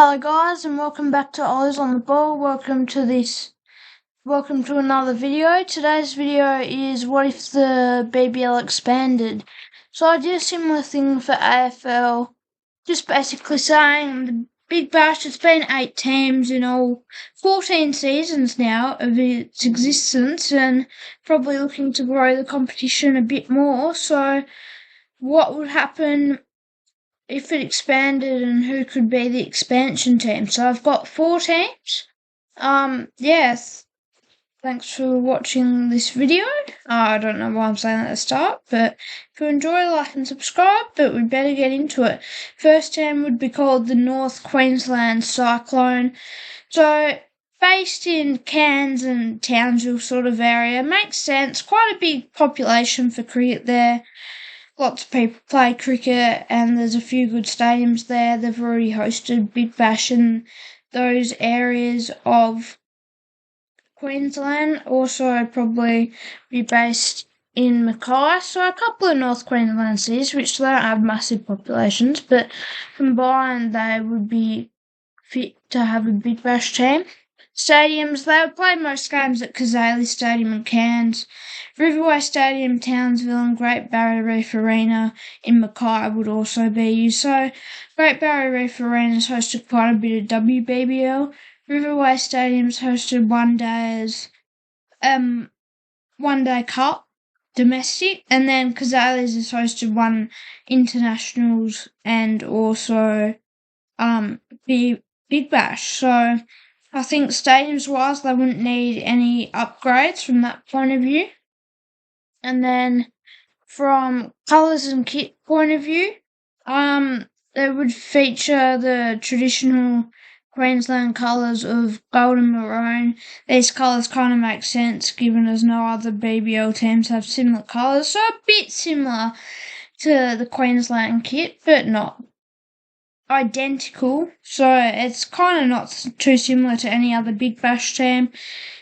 Hello guys and welcome back to Ollie's on the Ball. Welcome to another video. Today's video is what if the BBL expanded. So I did a similar thing for AFL, just basically saying the Big Bash, it's been 8 teams in all 14 seasons now of its existence and probably looking to grow the competition a bit more. So what would happen if it expanded and who could be the expansion team? So I've got 4 teams. Yes. Thanks for watching this video. I don't know why I'm saying that at the start, but if you enjoy, like and subscribe, but we'd better get into it. First team would be called the North Queensland Cyclone. So, based in Cairns and Townsville sort of area, makes sense. Quite a big population for cricket there. Lots of people play cricket and there's a few good stadiums there. They've already hosted Big Bash in those areas of Queensland. Also probably be based in Mackay. So a couple of North Queensland cities which they don't have massive populations, but combined they would be fit to have a Big Bash team. Stadiums, they would play most games at Kazali Stadium in Cairns. Riverway Stadium, Townsville and Great Barrier Reef Arena in Mackay would also be used. So Great Barrier Reef Arena has hosted quite a bit of WBBL. Riverway Stadium's hosted one day cup domestic, and then Kazali's has hosted one internationals and also Big Bash. So I think stadiums-wise, they wouldn't need any upgrades from that point of view. And then from colours and kit point of view, they would feature the traditional Queensland colours of gold and maroon. These colours kind of make sense given as no other BBL teams have similar colours. So a bit similar to the Queensland kit, but not identical, so it's kind of not too similar to any other Big Bash team,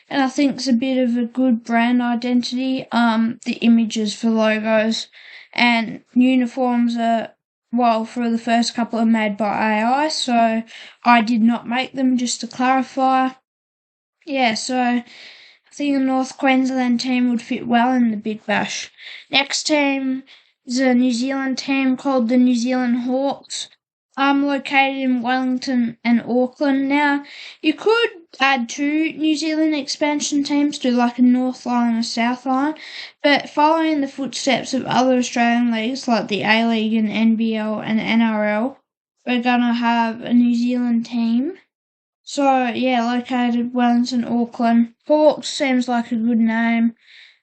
and I think it's a bit of a good brand identity. The images for logos and uniforms are, well, for the first couple are made by AI, so I did not make them, just to clarify. Yeah, so I think the North Queensland team would fit well in the Big Bash. Next team is a New Zealand team called the New Zealand Hawks. Located in Wellington and Auckland. Now, you could add 2 New Zealand expansion teams, do like a North Line and a South Line, but following the footsteps of other Australian leagues like the A-League and NBL and NRL, we're going to have a New Zealand team. So, yeah, located Wellington, Auckland. Hawks seems like a good name.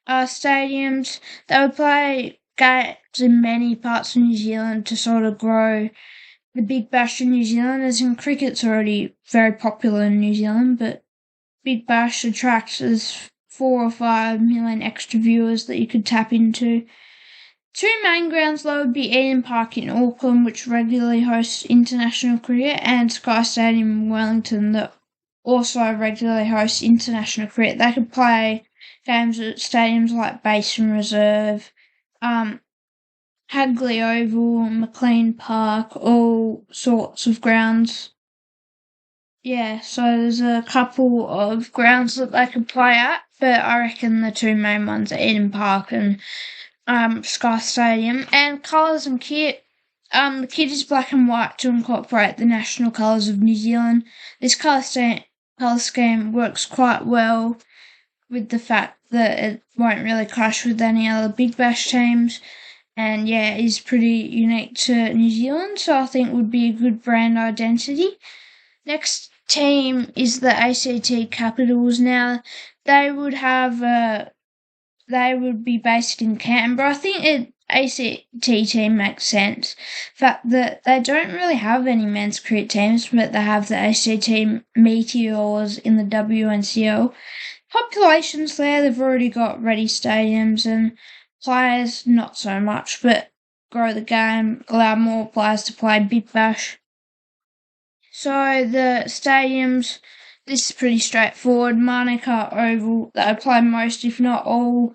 Stadiums, they would play games in many parts of New Zealand to sort of grow the Big Bash in New Zealand, as in cricket's already very popular in New Zealand, but Big Bash attracts 4 or 5 million extra viewers that you could tap into. 2 main grounds though would be Eden Park in Auckland, which regularly hosts international cricket, and Sky Stadium in Wellington that also regularly hosts international cricket. They could play games at stadiums like Basin Reserve, Hagley Oval, McLean Park, all sorts of grounds. Yeah, so there's a couple of grounds that they could play at, but I reckon the 2 main ones are Eden Park and Sky Stadium. And colours and kit. The kit is black and white to incorporate the national colours of New Zealand. This colour scheme works quite well with the fact that it won't really clash with any other Big Bash teams. And yeah, is pretty unique to New Zealand, so I think would be a good brand identity. Next team is the ACT Capitals. Now, they would be based in Canberra. I think an ACT team makes sense. The fact that they don't really have any men's cricket teams, but they have the ACT Meteors in the WNCL. Populations there, they've already got ready stadiums and players, not so much, but grow the game, allow more players to play Big Bash. So the stadiums, this is pretty straightforward. Manuka Oval, they play most, if not all,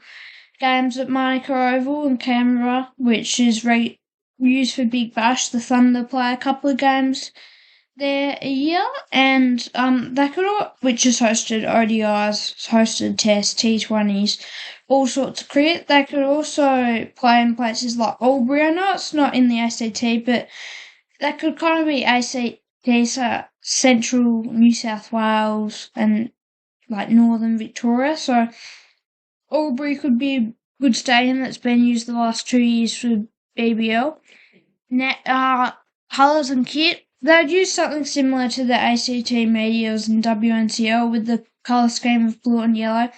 games at Manuka Oval in Canberra, which is used for Big Bash. The Thunder play a couple of games there a year, and they could all, which has hosted ODIs, hosted Tests, T20s, all sorts of cricket. They could also play in places like Albury. I know it's not in the ACT, but that could kind of be ACT, so central New South Wales and like northern Victoria. So Albury could be a good stadium that's been used the last 2 years for BBL. Colours and kit. They'd use something similar to the ACT Medials and WNCL with the colour scheme of blue and yellow.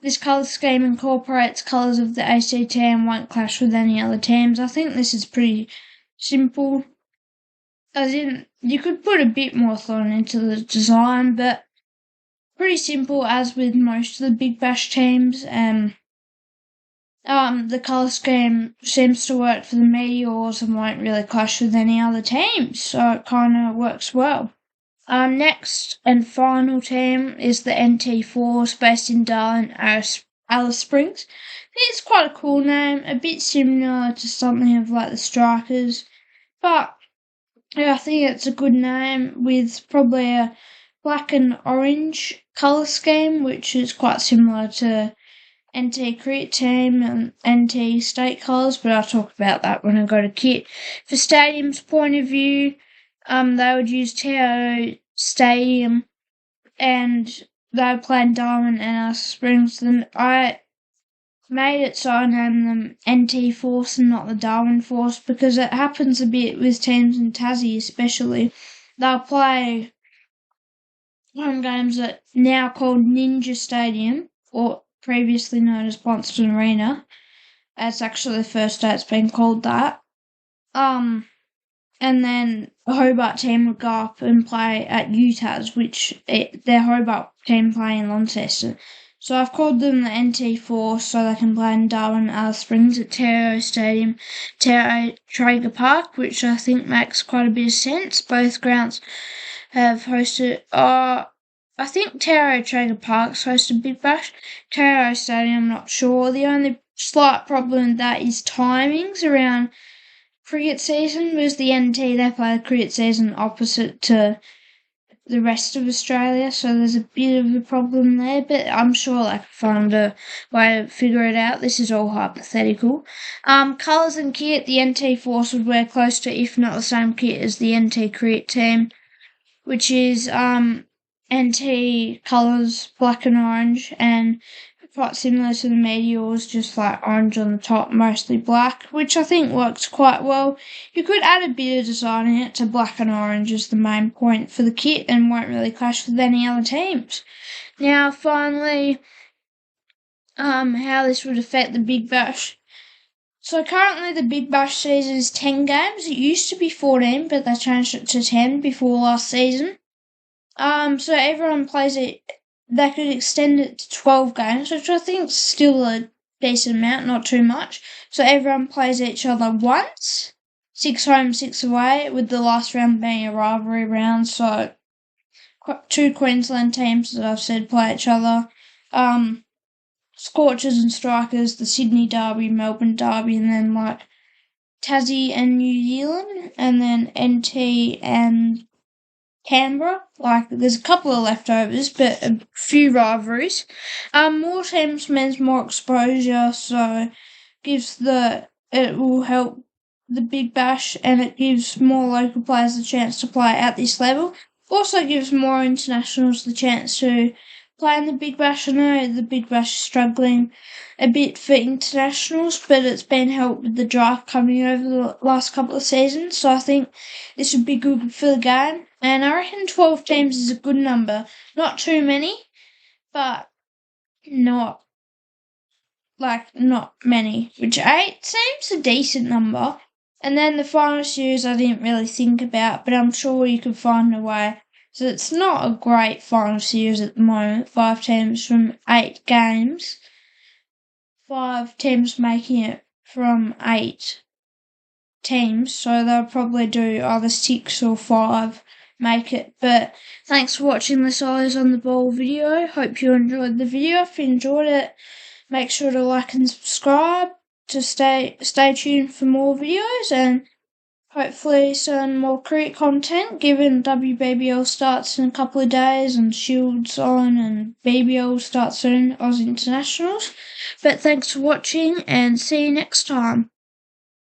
This colour scheme incorporates colours of the ACT and won't clash with any other teams. I think this is pretty simple. As in, you could put a bit more thought into the design, but pretty simple as with most of the Big Bash teams. The colour scheme seems to work for the Meteors and won't really clash with any other teams, so it kind of works well. Next and final team is the NT Force, based in Darwin, Alice Springs. I think it's quite a cool name, a bit similar to something of like the Strikers, but yeah, I think it's a good name with probably a black and orange colour scheme, which is quite similar to NT cricket team and NT state colours, but I'll talk about that when I go to kit. For stadium's point of view, they would use TO Stadium, and they would play in Darwin and Alice Springs. Then I made it so I named them NT Force and not the Darwin Force, because it happens a bit with teams in Tassie especially. They'll play home games at now called Ninja Stadium, or previously known as Bonston Arena. It's actually the first day it's been called that. And then the Hobart team would go up and play at UTAS, their Hobart team play in Launceston. So I've called them the NT Force so they can play in Darwin, Alice Springs at Terreo Stadium, Terreo Traeger Park, which I think makes quite a bit of sense. Both grounds have hosted. I think Terreo Traeger Park's hosted Big Bash. Terreo Stadium, I'm not sure. The only slight problem with that is timings around cricket season, was the NT, they play the cricket season opposite to the rest of Australia, so there's a bit of a problem there, but I'm sure they can find a way to figure it out. This is all hypothetical. Colours and kit, the NT Force would wear close to, if not the same kit as the NT cricket team, which is NT colours, black and orange, and quite similar to the Meteors, just like orange on the top, mostly black, which I think works quite well. You could add a bit of design in it to black and orange as the main point for the kit and won't really clash with any other teams. Now, finally, how this would affect the Big Bash. So currently the Big Bash season is 10 games. It used to be 14, but they changed it to 10 before last season. So everyone plays it. They could extend it to 12 games, which I think is still a decent amount, not too much. So everyone plays each other once, 6 home, 6 away, with the last round being a rivalry round. So 2 Queensland teams, as I've said, play each other. Scorchers and Strikers, the Sydney Derby, Melbourne Derby, and then like Tassie and New Zealand, and then NT and Canberra. Like, there's a couple of leftovers, but a few rivalries. More teams means more exposure, so it will help the Big Bash, and it gives more local players a chance to play at this level. Also gives more internationals the chance to play in the Big Bash. I know the Big Bash is struggling a bit for internationals, but it's been helped with the draft coming over the last couple of seasons, so I think this would be good for the game. And I reckon 12 teams is a good number. Not too many, but not many. Which 8 seems a decent number. And then the final series I didn't really think about, but I'm sure you could find a way. So it's not a great final series at the moment. 5 teams from 8 games. 5 teams making it from 8 teams, so they'll probably do either 6 or 5 make it. But thanks for watching this Eyes on the Ball video. Hope you enjoyed the video. If you enjoyed it, make sure to like and subscribe to stay tuned for more videos, and hopefully some more cricket content, given WBBL starts in a couple of days and Shield's on and BBL starts soon, Aussie Internationals. But thanks for watching and see you next time.